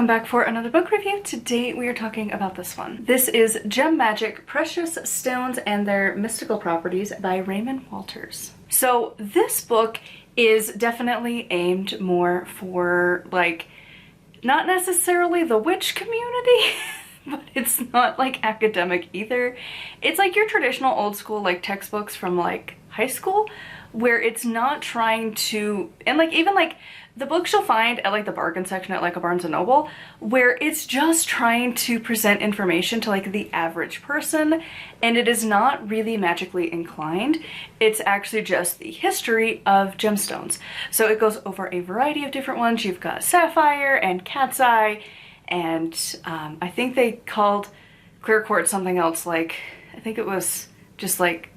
welcome back for another book review. Today we are talking about this one. This is Gem Magic: Precious Stones and Their Mystical Properties by Raymond Walters. So this book is definitely aimed more for, like, not necessarily the witch community, but it's not like academic either. It's like your traditional old school like textbooks from like high school, where it's not trying to, and like even like the books you'll find at like the bargain section at like a Barnes & Noble, where it's just trying to present information to like the average person, and it is not really magically inclined. It's actually just the history of gemstones. So it goes over a variety of different ones. You've got sapphire and cat's eye, and I think they called clear quartz something else, like, I think it was just like,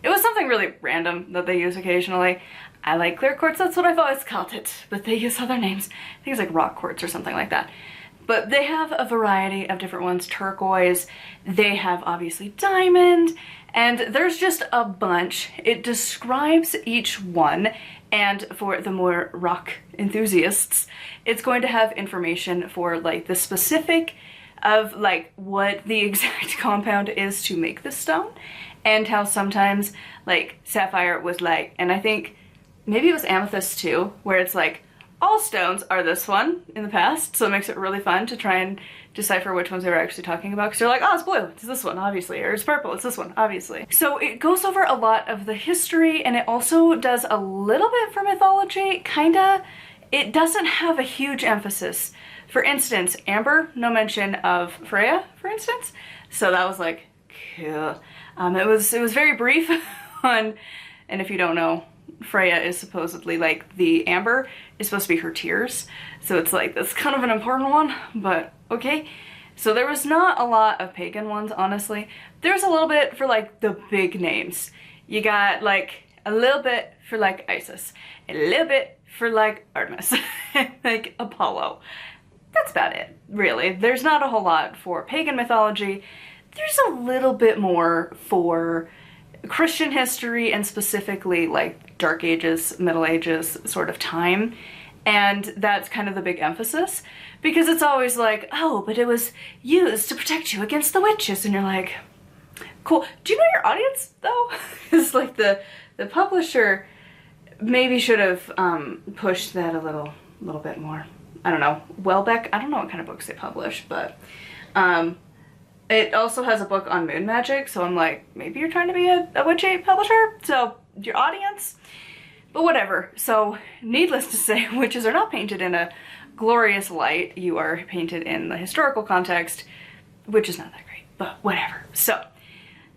it was something really random that they use occasionally. I like clear quartz, that's what I've always called it, but they use other names. I think it's like rock quartz or something like that. But they have a variety of different ones. Turquoise, they have obviously diamond, and there's just a bunch. It describes each one, and for the more rock enthusiasts, it's going to have information for like the specific of like what the exact compound is to make this stone, and how sometimes like sapphire was like, and I think maybe it was amethyst too, where it's like all stones are this one in the past, so it makes it really fun to try and decipher which ones they were actually talking about, because they're like, oh, it's blue, it's this one obviously, or it's purple, it's this one obviously. So it goes over a lot of the history, and it also does a little bit for mythology, kinda. It doesn't have a huge emphasis. For instance, amber, no mention of Freya, for instance, so that was like, cool. It was very brief on, and if you don't know, Freya is supposedly like, the amber is supposed to be her tears, so it's like, that's kind of an important one, but okay. So there was not a lot of pagan ones, honestly. There's a little bit for like the big names. You got like a little bit for like Isis, a little bit for like Artemis, like Apollo. That's about it, really. There's not a whole lot for pagan mythology. There's a little bit more for Christian history, and specifically like Dark Ages, Middle Ages sort of time. And that's kind of the big emphasis, because it's always like, oh, but it was used to protect you against the witches. And you're like, cool. Do you know your audience though? Because like the publisher maybe should have pushed that a little bit more. I don't know. Welbeck, I don't know what kind of books they publish, but it also has a book on moon magic, so I'm like, maybe you're trying to be a witch publisher, so your audience, but whatever. So needless to say, witches are not painted in a glorious light. You are painted in the historical context, which is not that great, but whatever. So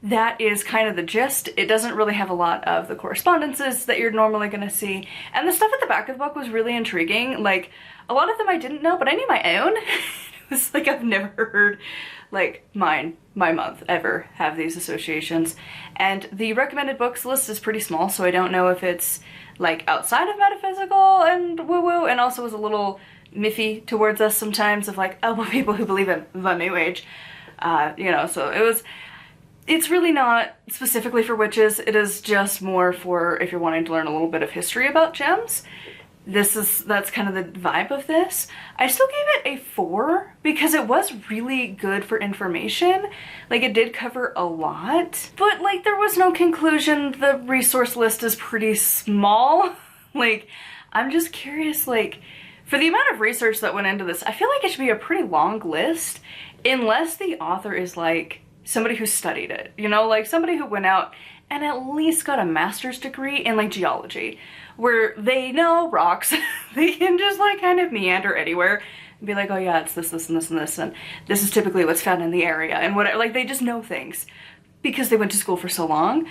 that is kind of the gist. It doesn't really have a lot of the correspondences that you're normally going to see, and the stuff at the back of the book was really intriguing. Like, a lot of them I didn't know, but I knew my own. It was like, I've never heard like my month ever have these associations. And the recommended books list is pretty small, so I don't know if it's like outside of metaphysical and woo-woo, and also is a little miffy towards us sometimes of like, oh, well, people who believe in the new age, you know. So it's really not specifically for witches. It is just more for if you're wanting to learn a little bit of history about gems. That's kind of the vibe of this. I still gave it a 4 because it was really good for information. Like, it did cover a lot, but like there was no conclusion. The resource list is pretty small. Like, I'm just curious, like, for the amount of research that went into this, I feel like it should be a pretty long list, unless the author is like somebody who studied it, you know, like somebody who went out and at least got a master's degree in like geology, where they know rocks. They can just like kind of meander anywhere and be like, oh yeah, it's this, this, and this, and this, and this is typically what's found in the area, and whatever. Like, they just know things because they went to school for so long,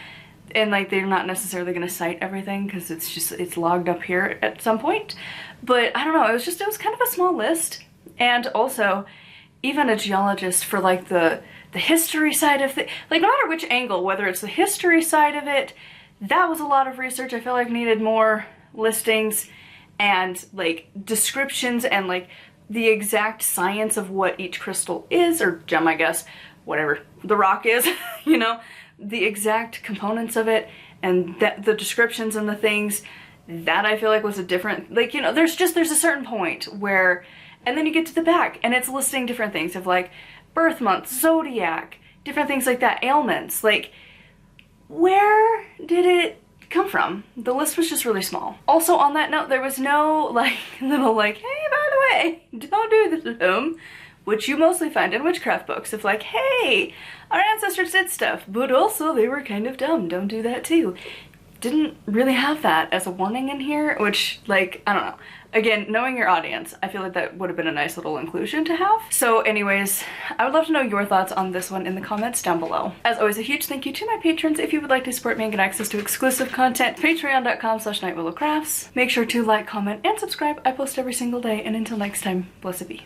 and like they're not necessarily going to cite everything because it's logged up here at some point. But I don't know, it was kind of a small list. And also, even a geologist for like the history side of it, like no matter which angle, whether it's the history side of it, that was a lot of research. I feel like needed more listings and like descriptions and like the exact science of what each crystal is, or gem, I guess, whatever the rock is, you know, the exact components of it, and the descriptions and the things that I feel like was a different, like, you know, there's a certain point where And then you get to the back and it's listing different things of like birth month, zodiac, different things like that, ailments. Like, where did it come from? The list was just really small. Also on that note, there was no like little like, hey, by the way, don't do this at home, which you mostly find in witchcraft books of like, hey, our ancestors did stuff, but also they were kind of dumb, don't do that too. Didn't really have that as a warning in here, which, like, I don't know. Again, knowing your audience, I feel like that would have been a nice little inclusion to have. So anyways, I would love to know your thoughts on this one in the comments down below. As always, a huge thank you to my patrons. If you would like to support me and get access to exclusive content, patreon.com/nightwillowcrafts. Make sure to like, comment, and subscribe. I post every single day, and until next time, blessed be.